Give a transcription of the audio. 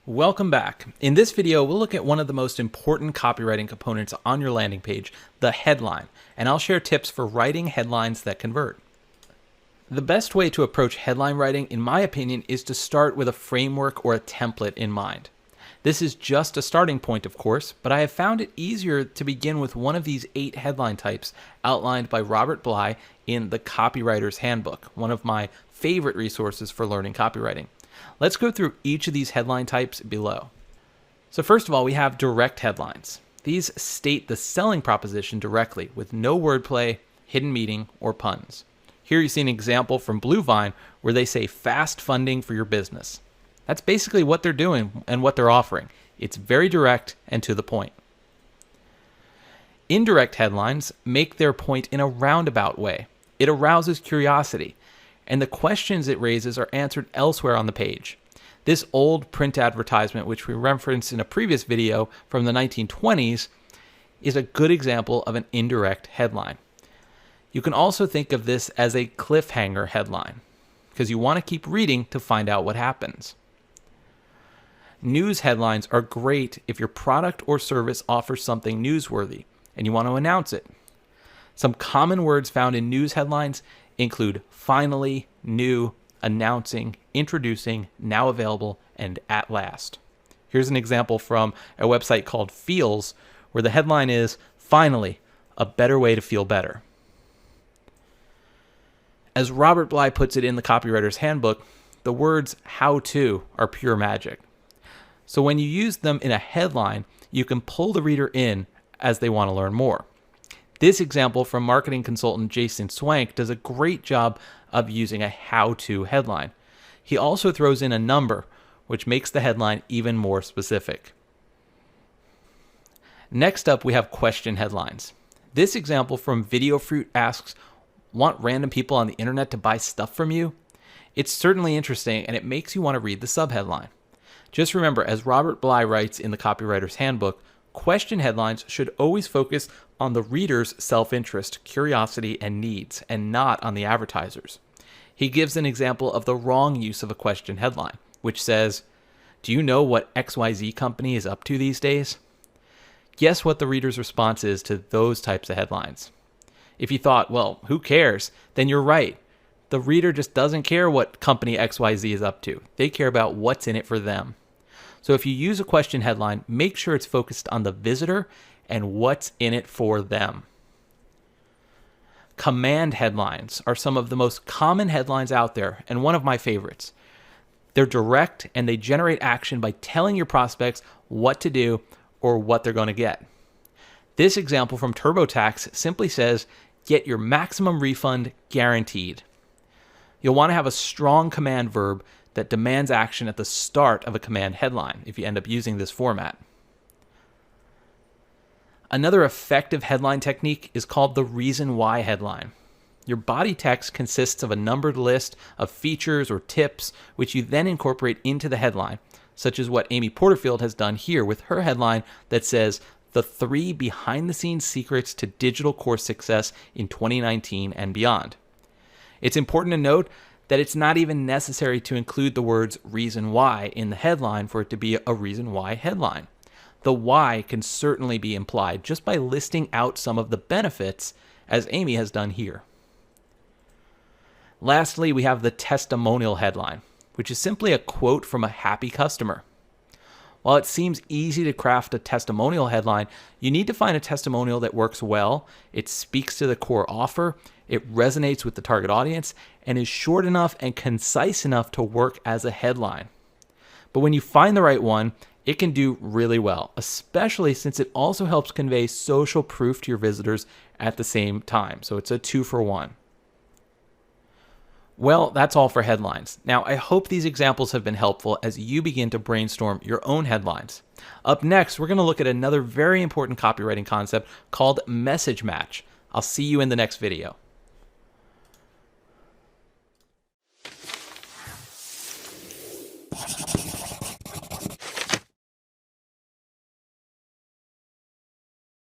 Welcome back. In this video, we'll look at one of the most important copywriting components on your landing page, the headline, and I'll share tips for writing headlines that convert. The best way to approach headline writing, in my opinion, is to start with a framework or a template in mind. This is just a starting point, of course, but I have found it easier to begin with one of these 8 headline types outlined by Robert Bly in The Copywriter's Handbook, one of my favorite resources for learning copywriting. Let's go through each of these headline types below. So first of all, we have direct headlines. These state the selling proposition directly with no wordplay, hidden meaning, or puns. Here you see an example from Bluevine where they say fast funding for your business. That's basically what they're doing and what they're offering. It's very direct and to the point. Indirect headlines make their point in a roundabout way. It arouses curiosity, and the questions it raises are answered elsewhere on the page. This old print advertisement, which we referenced in a previous video from the 1920s, is a good example of an indirect headline. You can also think of this as a cliffhanger headline, because you want to keep reading to find out what happens. News headlines are great if your product or service offers something newsworthy and you want to announce it. Some common words found in news headlines include finally, new, announcing, introducing, now available, and at last. Here's an example from a website called Feels, where the headline is, finally, a better way to feel better. As Robert Bly puts it in The Copywriter's Handbook, the words how to are pure magic. So when you use them in a headline, you can pull the reader in as they want to learn more. This example from marketing consultant Jason Swank does a great job of using a how-to headline. He also throws in a number, which makes the headline even more specific. Next up, we have question headlines. This example from Video Fruit asks, want random people on the internet to buy stuff from you? It's certainly interesting, and it makes you want to read the subheadline. Just remember, as Robert Bly writes in The Copywriter's Handbook, question headlines should always focus on the reader's self-interest, curiosity, and needs, and not on the advertiser's. He gives an example of the wrong use of a question headline, which says, do you know what XYZ company is up to these days? Guess what the reader's response is to those types of headlines. If you thought, well, who cares? Then you're right. The reader just doesn't care what company XYZ is up to. They care about what's in it for them. So if you use a question headline, make sure it's focused on the visitor and what's in it for them. Command headlines are some of the most common headlines out there and one of my favorites. They're direct and they generate action by telling your prospects what to do or what they're going to get. This example from TurboTax simply says, get your maximum refund guaranteed. You'll want to have a strong command verb that demands action at the start of a command headline if you end up using this format. Another effective headline technique is called the reason why headline. Your body text consists of a numbered list of features or tips which you then incorporate into the headline, such as what Amy Porterfield has done here with her headline that says, the 3 behind-the-scenes secrets to digital course success in 2019 and beyond. It's important to note that it's not even necessary to include the words reason why in the headline for it to be a reason why headline. The why can certainly be implied just by listing out some of the benefits, as Amy has done here. Lastly, we have the testimonial headline, which is simply a quote from a happy customer. While it seems easy to craft a testimonial headline, you need to find a testimonial that works well, it speaks to the core offer, it resonates with the target audience, and is short enough and concise enough to work as a headline. But when you find the right one, it can do really well, especially since it also helps convey social proof to your visitors at the same time. So it's a 2-for-1. Well, that's all for headlines. Now, I hope these examples have been helpful as you begin to brainstorm your own headlines. Up next, we're going to look at another very important copywriting concept called message match. I'll see you in the next video.